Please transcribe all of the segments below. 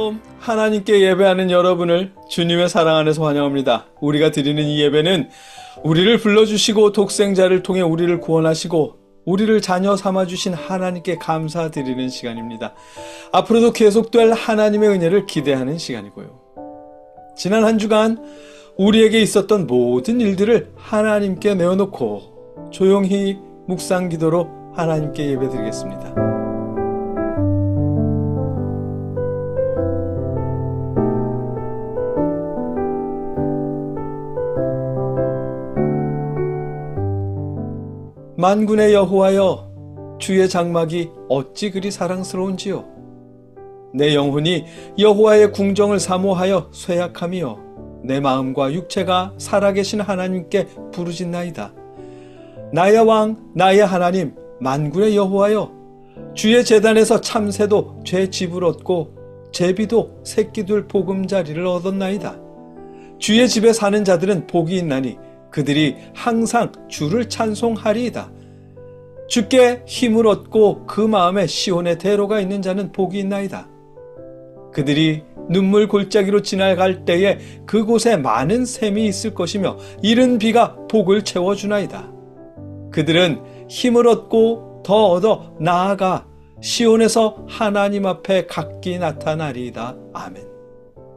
샬롬. 하나님께 예배하는 여러분을 주님의 사랑 안에서 환영합니다. 우리가 드리는 이 예배는 우리를 불러주시고 독생자를 통해 우리를 구원하시고 우리를 자녀 삼아주신 하나님께 감사드리는 시간입니다. 앞으로도 계속될 하나님의 은혜를 기대하는 시간이고요. 지난 한 주간 우리에게 있었던 모든 일들을 하나님께 내어놓고 조용히 묵상 기도로 하나님께 예배드리겠습니다. 만군의 여호와여, 주의 장막이 어찌 그리 사랑스러운지요. 내 영혼이 여호와의 궁정을 사모하여 쇠약하며 내 마음과 육체가 살아계신 하나님께 부르짖나이다. 나의 왕, 나의 하나님, 만군의 여호와여, 주의 제단에서 참새도 죄 집을 얻고 제비도 새끼들 보금자리를 얻었나이다. 주의 집에 사는 자들은 복이 있나니 그들이 항상 주를 찬송하리이다. 주께 힘을 얻고 그 마음에 시온의 대로가 있는 자는 복이 있나이다. 그들이 눈물 골짜기로 지나갈 때에 그곳에 많은 샘이 있을 것이며 이른 비가 복을 채워주나이다. 그들은 힘을 얻고 더 얻어 나아가 시온에서 하나님 앞에 각기 나타나리이다. 아멘.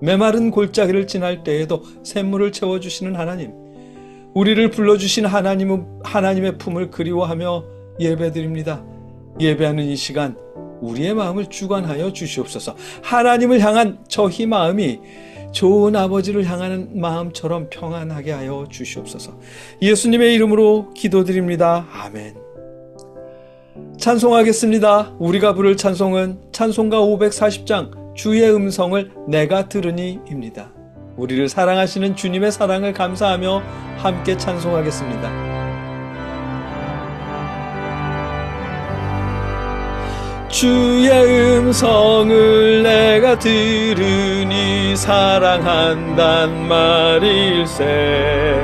메마른 골짜기를 지날 때에도 샘물을 채워주시는 하나님, 우리를 불러주신 하나님의 품을 그리워하며 예배드립니다. 예배하는 이 시간 우리의 마음을 주관하여 주시옵소서. 하나님을 향한 저희 마음이 좋은 아버지를 향하는 마음처럼 평안하게 하여 주시옵소서. 예수님의 이름으로 기도드립니다. 아멘. 찬송하겠습니다. 우리가 부를 찬송은 찬송가 540장 주의 음성을 내가 들으니입니다. 우리를 사랑하시는 주님의 사랑을 감사하며 함께 찬송하겠습니다. 주의 음성을 내가 들으니 사랑한단 말일세.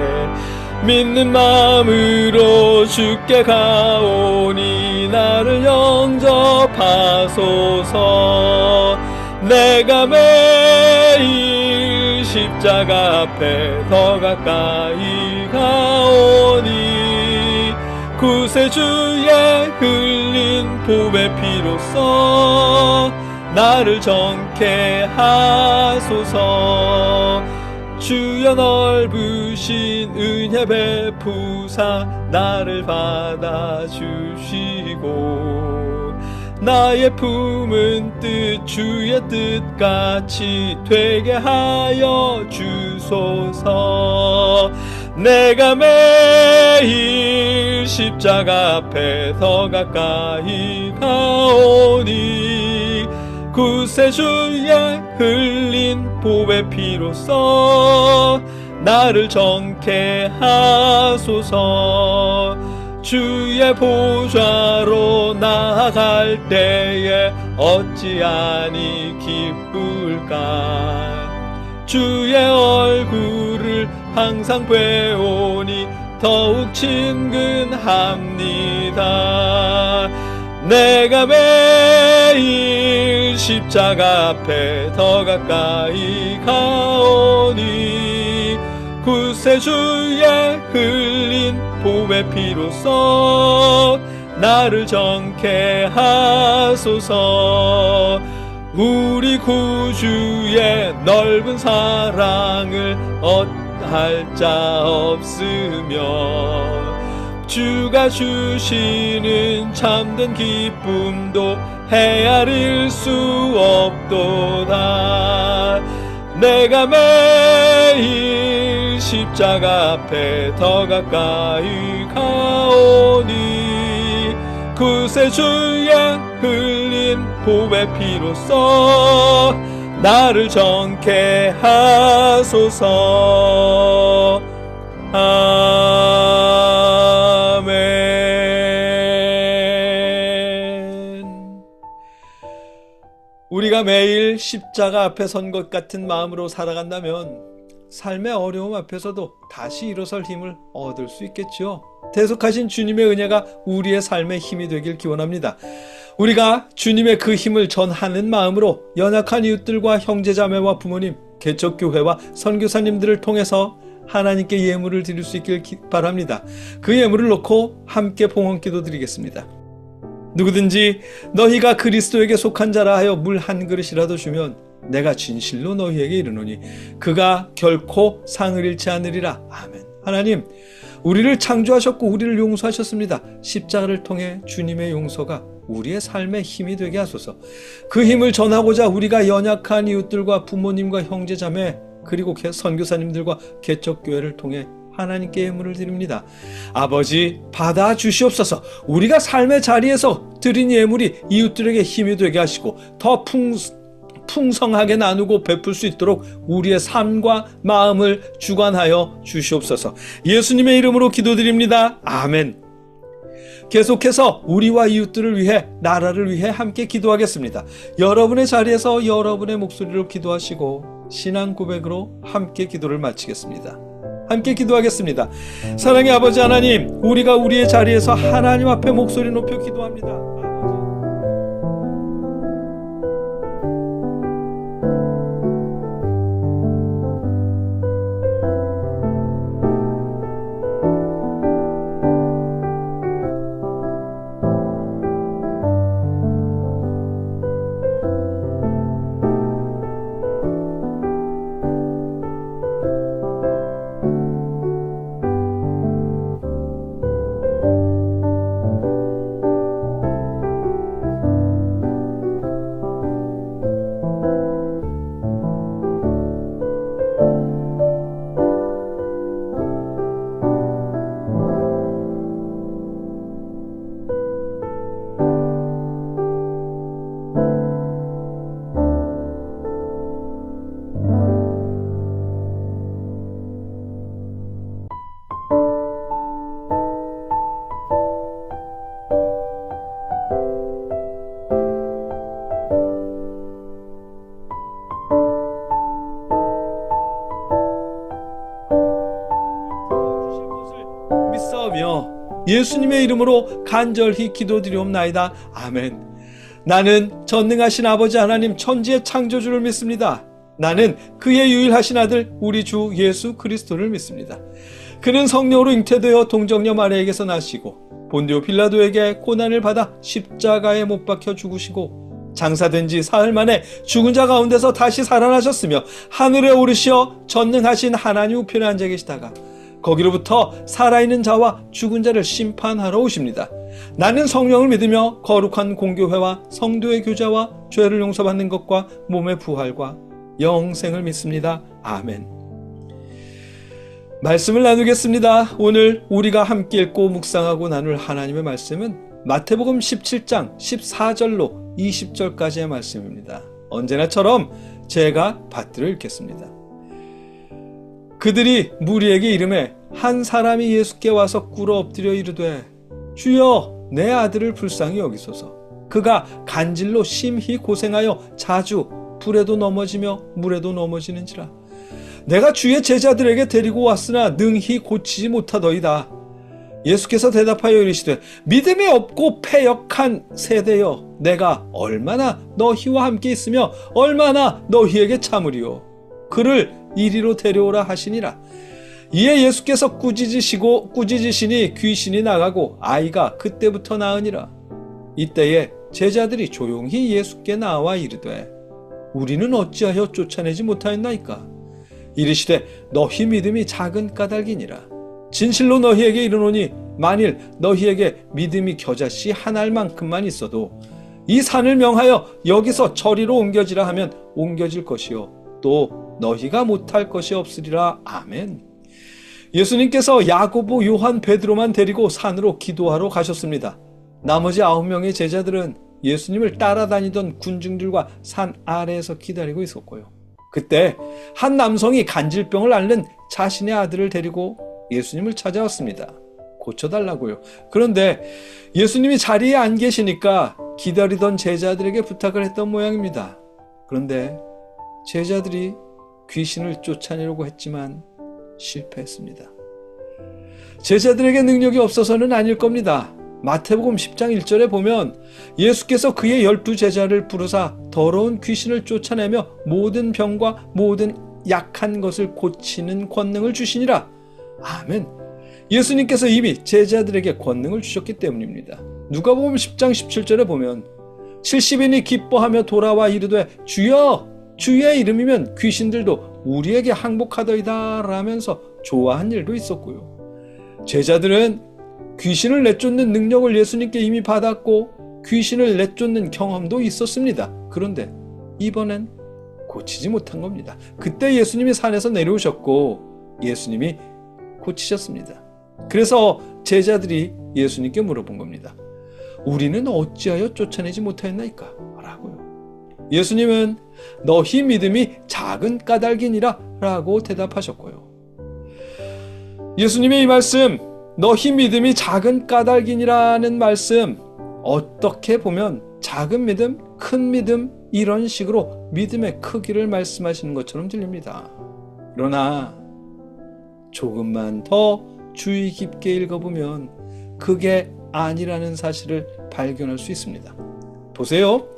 믿는 마음으로 주께 가오니 나를 영접하소서. 내가 매일 십자가 앞에 더 가까이 가오니 구세주의 흘린 보배 피로써 나를 정케 하소서. 주여 넓으신 은혜 베푸사 나를 받아주시고 나의 품은 뜻 주의 뜻같이 되게 하여 주소서. 내가 매일 십자가 앞에 더 가까이 가오니 구세주의 흘린 보배 피로써 나를 정케 하소서. 주의 보좌로 나아갈 때에 어찌하니 기쁠까. 주의 얼굴을 항상 뵈오니 더욱 친근합니다. 내가 매일 십자가 앞에 더 가까이 가오니 구세주의 흘린 보배 피로써 나를 정케 하소서. 우리 구주의 넓은 사랑을 어할 자 없으며 주가 주시는 참된 기쁨도 헤아릴 수 없도다. 내가 매일 십자가 앞에 더 가까이 가오니 구세주의 흘린 보배 피로써 나를 정케 하소서. 아멘. 우리가 매일 십자가 앞에 선 것 같은 마음으로 살아간다면 삶의 어려움 앞에서도 다시 일어설 힘을 얻을 수 있겠죠. 대속하신 주님의 은혜가 우리의 삶의 힘이 되길 기원합니다. 우리가 주님의 그 힘을 전하는 마음으로 연약한 이웃들과 형제자매와 부모님, 개척교회와 선교사님들을 통해서 하나님께 예물을 드릴 수 있길 바랍니다. 그 예물을 놓고 함께 봉헌 기도 드리겠습니다. 누구든지 너희가 그리스도에게 속한 자라 하여 물 한 그릇이라도 주면 내가 진실로 너희에게 이르노니 그가 결코 상을 잃지 않으리라. 아멘. 하나님, 우리를 창조하셨고 우리를 용서하셨습니다. 십자가를 통해 주님의 용서가 우리의 삶의 힘이 되게 하소서. 그 힘을 전하고자 우리가 연약한 이웃들과 부모님과 형제자매 그리고 선교사님들과 개척교회를 통해 하나님께 예물을 드립니다. 아버지, 받아 주시옵소서. 우리가 삶의 자리에서 드린 예물이 이웃들에게 힘이 되게 하시고 더 풍성하게 나누고 베풀 수 있도록 우리의 삶과 마음을 주관하여 주시옵소서. 예수님의 이름으로 기도드립니다. 아멘. 계속해서 우리와 이웃들을 위해, 나라를 위해 함께 기도하겠습니다. 여러분의 자리에서 여러분의 목소리로 기도하시고 신앙 고백으로 함께 기도를 마치겠습니다. 함께 기도하겠습니다. 사랑의 아버지 하나님, 우리가 우리의 자리에서 하나님 앞에 목소리 높여 기도합니다. 예수님의 이름으로 간절히 기도드리옵나이다. 아멘. 나는 전능하신 아버지 하나님 천지의 창조주를 믿습니다. 나는 그의 유일하신 아들 우리 주 예수 그리스도를 믿습니다. 그는 성령으로 잉태되어 동정녀 마리아에게서 나시고 본디오 빌라도에게 고난을 받아 십자가에 못 박혀 죽으시고 장사된 지 사흘 만에 죽은 자 가운데서 다시 살아나셨으며 하늘에 오르시어 전능하신 하나님 우편에 앉아 계시다가 거기로부터 살아있는 자와 죽은 자를 심판하러 오십니다. 나는 성령을 믿으며 거룩한 공교회와 성도의 교제와 죄를 용서받는 것과 몸의 부활과 영생을 믿습니다. 아멘. 말씀을 나누겠습니다. 오늘 우리가 함께 읽고 묵상하고 나눌 하나님의 말씀은 마태복음 17장 14절로 20절까지의 말씀입니다. 언제나처럼 제가 받들어 읽겠습니다. 그들이 무리에게 이르매 한 사람이 예수께 와서 꿇어 엎드려 이르되 주여 내 아들을 불쌍히 여기소서. 그가 간질로 심히 고생하여 자주 불에도 넘어지며 물에도 넘어지는지라. 내가 주의 제자들에게 데리고 왔으나 능히 고치지 못하더이다. 예수께서 대답하여 이르시되 믿음이 없고 패역한 세대여, 내가 얼마나 너희와 함께 있으며 얼마나 너희에게 참으리요. 그를 이리로 데려오라 하시니라. 이에 예수께서 꾸짖으시니 귀신이 나가고 아이가 그때부터 나으니라. 이때에 제자들이 조용히 예수께 나와 이르되 우리는 어찌하여 쫓아내지 못하였나이까. 이르시되 너희 믿음이 작은 까닭이니라. 진실로 너희에게 이르노니 만일 너희에게 믿음이 겨자씨 한 알만큼만 있어도 이 산을 명하여 여기서 저리로 옮겨지라 하면 옮겨질 것이요 또 너희가 못할 것이 없으리라. 아멘. 예수님께서 야고보, 요한, 베드로만 데리고 산으로 기도하러 가셨습니다. 나머지 9명의 제자들은 예수님을 따라다니던 군중들과 산 아래에서 기다리고 있었고요. 그때 한 남성이 간질병을 앓는 자신의 아들을 데리고 예수님을 찾아왔습니다. 고쳐달라고요. 그런데 예수님이 자리에 안 계시니까 기다리던 제자들에게 부탁을 했던 모양입니다. 그런데 제자들이 귀신을 쫓아내려고 했지만 실패했습니다. 제자들에게 능력이 없어서는 아닐 겁니다. 마태복음 10장 1절에 보면 예수께서 그의 12제자를 부르사 더러운 귀신을 쫓아내며 모든 병과 모든 약한 것을 고치는 권능을 주시니라. 아멘. 예수님께서 이미 제자들에게 권능을 주셨기 때문입니다. 누가복음 10장 17절에 보면 70인이 기뻐하며 돌아와 이르되 주여 주의 이름이면 귀신들도 우리에게 항복하더이다 라면서 좋아한 일도 있었고요. 제자들은 귀신을 내쫓는 능력을 예수님께 이미 받았고 귀신을 내쫓는 경험도 있었습니다. 그런데 이번엔 고치지 못한 겁니다. 그때 예수님이 산에서 내려오셨고 예수님이 고치셨습니다. 그래서 제자들이 예수님께 물어본 겁니다. 우리는 어찌하여 쫓아내지 못하였나이까? 라고요. 예수님은 너희 믿음이 작은 까닭이니라 라고 대답하셨고요. 예수님의 이 말씀, 너희 믿음이 작은 까닭이니라는 말씀, 어떻게 보면 작은 믿음, 큰 믿음 이런 식으로 믿음의 크기를 말씀하시는 것처럼 들립니다. 그러나 조금만 더 주의 깊게 읽어보면 그게 아니라는 사실을 발견할 수 있습니다. 보세요.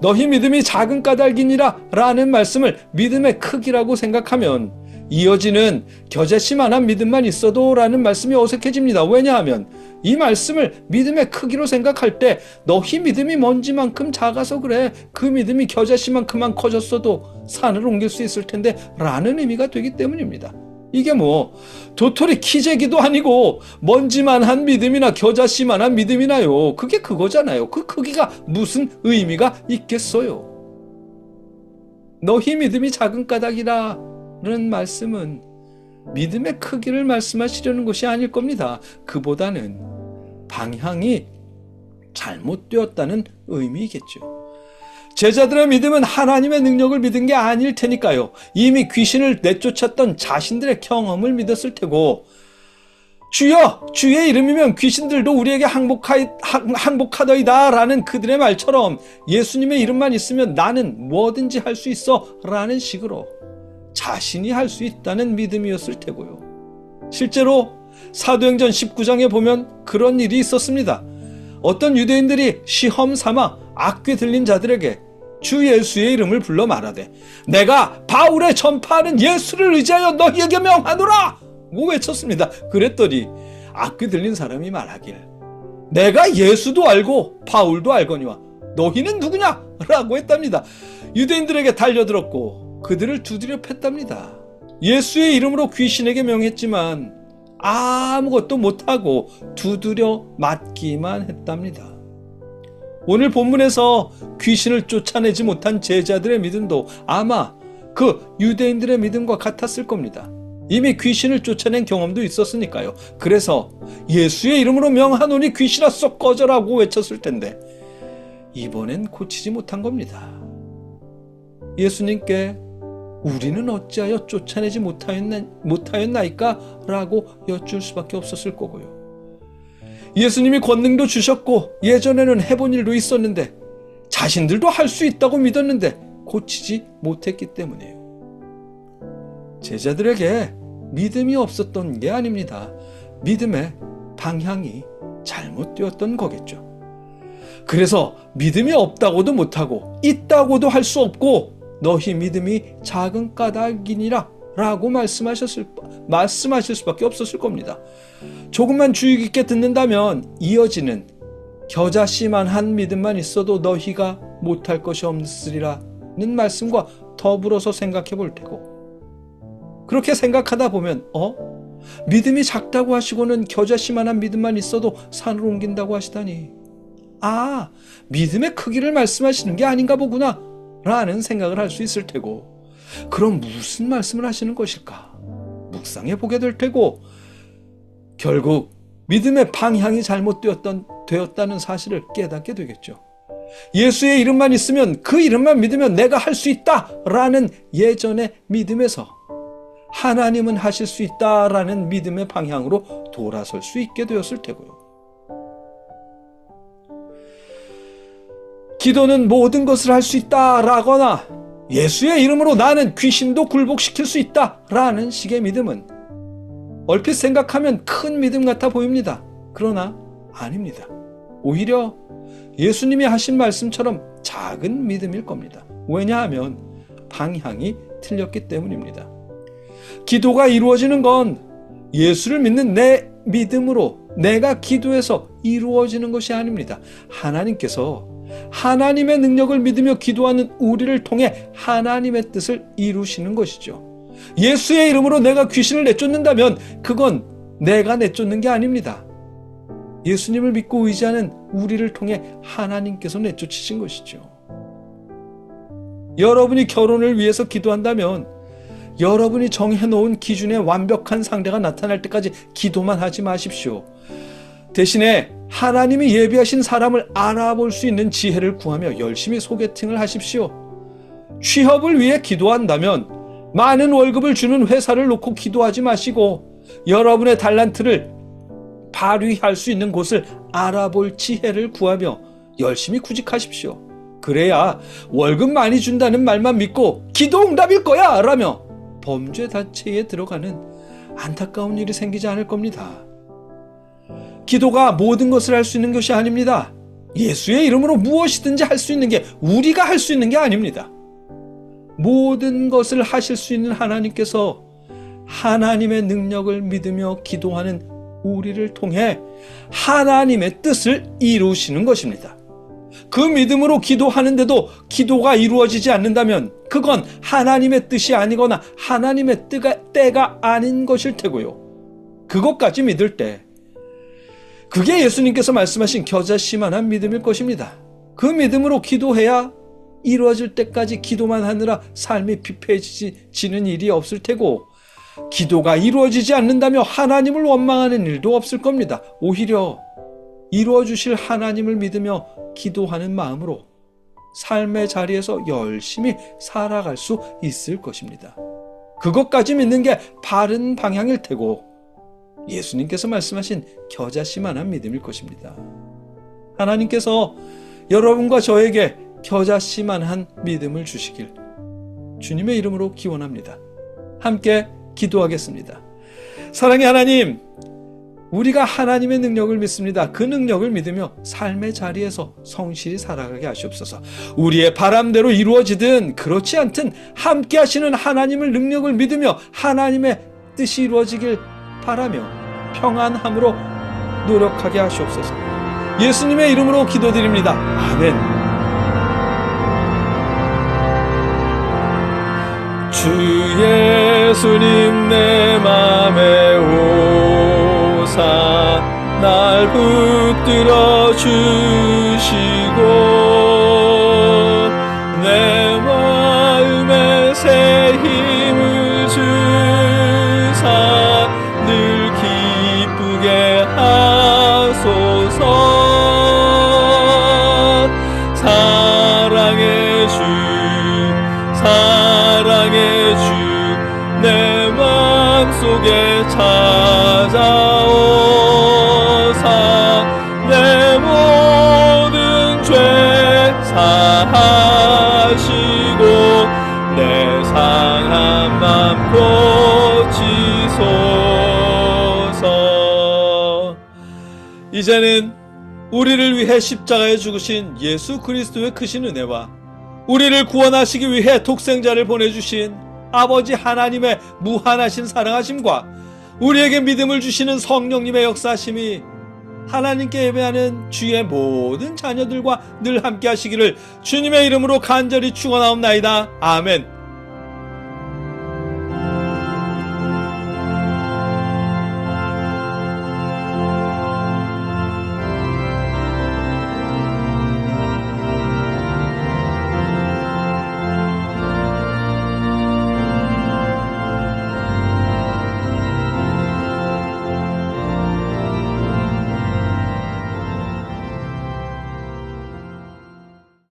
너희 믿음이 작은 까닭이니라 라는 말씀을 믿음의 크기라고 생각하면 이어지는 겨자씨만한 믿음만 있어도 라는 말씀이 어색해집니다. 왜냐하면 이 말씀을 믿음의 크기로 생각할 때 너희 믿음이 먼지만큼 작아서 그래. 그 믿음이 겨자씨만큼만 커졌어도 산을 옮길 수 있을 텐데 라는 의미가 되기 때문입니다. 이게 도토리 키재기도 아니고 먼지만한 믿음이나 겨자씨만한 믿음이나요. 그게 그거잖아요. 그 크기가 무슨 의미가 있겠어요. 너희 믿음이 작은 까닭이라는 말씀은 믿음의 크기를 말씀하시려는 것이 아닐 겁니다. 그보다는 방향이 잘못되었다는 의미이겠죠. 제자들의 믿음은 하나님의 능력을 믿은 게 아닐 테니까요. 이미 귀신을 내쫓았던 자신들의 경험을 믿었을 테고 주여 주의 이름이면 귀신들도 우리에게 항복하더이다 라는 그들의 말처럼 예수님의 이름만 있으면 나는 뭐든지 할 수 있어 라는 식으로 자신이 할 수 있다는 믿음이었을 테고요. 실제로 사도행전 19장에 보면 그런 일이 있었습니다. 어떤 유대인들이 시험 삼아 악귀 들린 자들에게 주 예수의 이름을 불러 말하되 내가 바울의 전파하는 예수를 의지하여 너희에게 명하노라 고 외쳤습니다. 그랬더니 악귀 들린 사람이 말하길 내가 예수도 알고 바울도 알거니와 너희는 누구냐? 라고 했답니다. 유대인들에게 달려들었고 그들을 두드려 팼답니다. 예수의 이름으로 귀신에게 명했지만 아무것도 못하고 두드려 맞기만 했답니다. 오늘 본문에서 귀신을 쫓아내지 못한 제자들의 믿음도 아마 그 유대인들의 믿음과 같았을 겁니다. 이미 귀신을 쫓아낸 경험도 있었으니까요. 그래서 예수의 이름으로 명하노니 귀신아 썩 꺼져라고 외쳤을 텐데 이번엔 고치지 못한 겁니다. 예수님께 우리는 어찌하여 쫓아내지 못하였나이까? 라고 여쭐 수밖에 없었을 거고요. 예수님이 권능도 주셨고 예전에는 해본 일도 있었는데 자신들도 할 수 있다고 믿었는데 고치지 못했기 때문이에요. 제자들에게 믿음이 없었던 게 아닙니다. 믿음의 방향이 잘못되었던 거겠죠. 그래서 믿음이 없다고도 못하고 있다고도 할 수 없고 너희 믿음이 작은 까닭이니라 라고 말씀하실 수밖에 없었을 겁니다. 조금만 주의 깊게 듣는다면 이어지는 겨자씨만한 믿음만 있어도 너희가 못할 것이 없으리라는 말씀과 더불어서 생각해 볼 테고 그렇게 생각하다 보면 믿음이 작다고 하시고는 겨자씨만한 믿음만 있어도 산을 옮긴다고 하시다니 믿음의 크기를 말씀하시는 게 아닌가 보구나 라는 생각을 할 수 있을 테고 그럼 무슨 말씀을 하시는 것일까 묵상해 보게 될 테고 결국 믿음의 방향이 잘못되었다는 사실을 깨닫게 되겠죠. 예수의 이름만 있으면 그 이름만 믿으면 내가 할 수 있다라는 예전의 믿음에서 하나님은 하실 수 있다라는 믿음의 방향으로 돌아설 수 있게 되었을 테고요. 기도는 모든 것을 할 수 있다라거나 예수의 이름으로 나는 귀신도 굴복시킬 수 있다라는 식의 믿음은 얼핏 생각하면 큰 믿음 같아 보입니다. 그러나 아닙니다. 오히려 예수님이 하신 말씀처럼 작은 믿음일 겁니다. 왜냐하면 방향이 틀렸기 때문입니다. 기도가 이루어지는 건 예수를 믿는 내 믿음으로 내가 기도해서 이루어지는 것이 아닙니다. 하나님께서 하나님의 능력을 믿으며 기도하는 우리를 통해 하나님의 뜻을 이루시는 것이죠. 예수의 이름으로 내가 귀신을 내쫓는다면 그건 내가 내쫓는 게 아닙니다. 예수님을 믿고 의지하는 우리를 통해 하나님께서 내쫓으신 것이죠. 여러분이 결혼을 위해서 기도한다면 여러분이 정해놓은 기준에 완벽한 상대가 나타날 때까지 기도만 하지 마십시오. 대신에 하나님이 예비하신 사람을 알아볼 수 있는 지혜를 구하며 열심히 소개팅을 하십시오. 취업을 위해 기도한다면 많은 월급을 주는 회사를 놓고 기도하지 마시고 여러분의 달란트를 발휘할 수 있는 곳을 알아볼 지혜를 구하며 열심히 구직하십시오. 그래야 월급 많이 준다는 말만 믿고 기도 응답일 거야 라며 범죄 자체에 들어가는 안타까운 일이 생기지 않을 겁니다. 기도가 모든 것을 할 수 있는 것이 아닙니다. 예수의 이름으로 무엇이든지 할 수 있는 게 우리가 할 수 있는 게 아닙니다. 모든 것을 하실 수 있는 하나님께서 하나님의 능력을 믿으며 기도하는 우리를 통해 하나님의 뜻을 이루시는 것입니다. 그 믿음으로 기도하는데도 기도가 이루어지지 않는다면 그건 하나님의 뜻이 아니거나 하나님의 때가 아닌 것일 테고요. 그것까지 믿을 때 그게 예수님께서 말씀하신 겨자씨만한 믿음일 것입니다. 그 믿음으로 기도해야 이루어질 때까지 기도만 하느라 삶이 피폐해지는 일이 없을 테고 기도가 이루어지지 않는다며 하나님을 원망하는 일도 없을 겁니다. 오히려 이루어 주실 하나님을 믿으며 기도하는 마음으로 삶의 자리에서 열심히 살아갈 수 있을 것입니다. 그것까지 믿는 게 바른 방향일 테고 예수님께서 말씀하신 겨자씨만한 믿음일 것입니다. 하나님께서 여러분과 저에게 겨자씨만한 믿음을 주시길 주님의 이름으로 기원합니다. 함께 기도하겠습니다. 사랑의 하나님, 우리가 하나님의 능력을 믿습니다. 그 능력을 믿으며 삶의 자리에서 성실히 살아가게 하시옵소서. 우리의 바람대로 이루어지든 그렇지 않든 함께 하시는 하나님의 능력을 믿으며 하나님의 뜻이 이루어지길 바라며 평안함으로 노력하게 하시옵소서. 예수님의 이름으로 기도드립니다. 아멘. 주 예수님 내 맘에 오사 날 붙들어 주시고 내 마음에 새 힘을 주사 늘 기쁘게 하소서. 사랑의 주 사랑의 주 내 맘속에 찾아오사 내 모든 죄 사하시고 내 상한 맘 고치소서. 이제는 우리를 위해 십자가에 죽으신 예수 그리스도의 크신 은혜와 우리를 구원하시기 위해 독생자를 보내주신 아버지 하나님의 무한하신 사랑하심과 우리에게 믿음을 주시는 성령님의 역사하심이 하나님께 예배하는 주의 모든 자녀들과 늘 함께 하시기를 주님의 이름으로 간절히 축원하옵나이다. 아멘.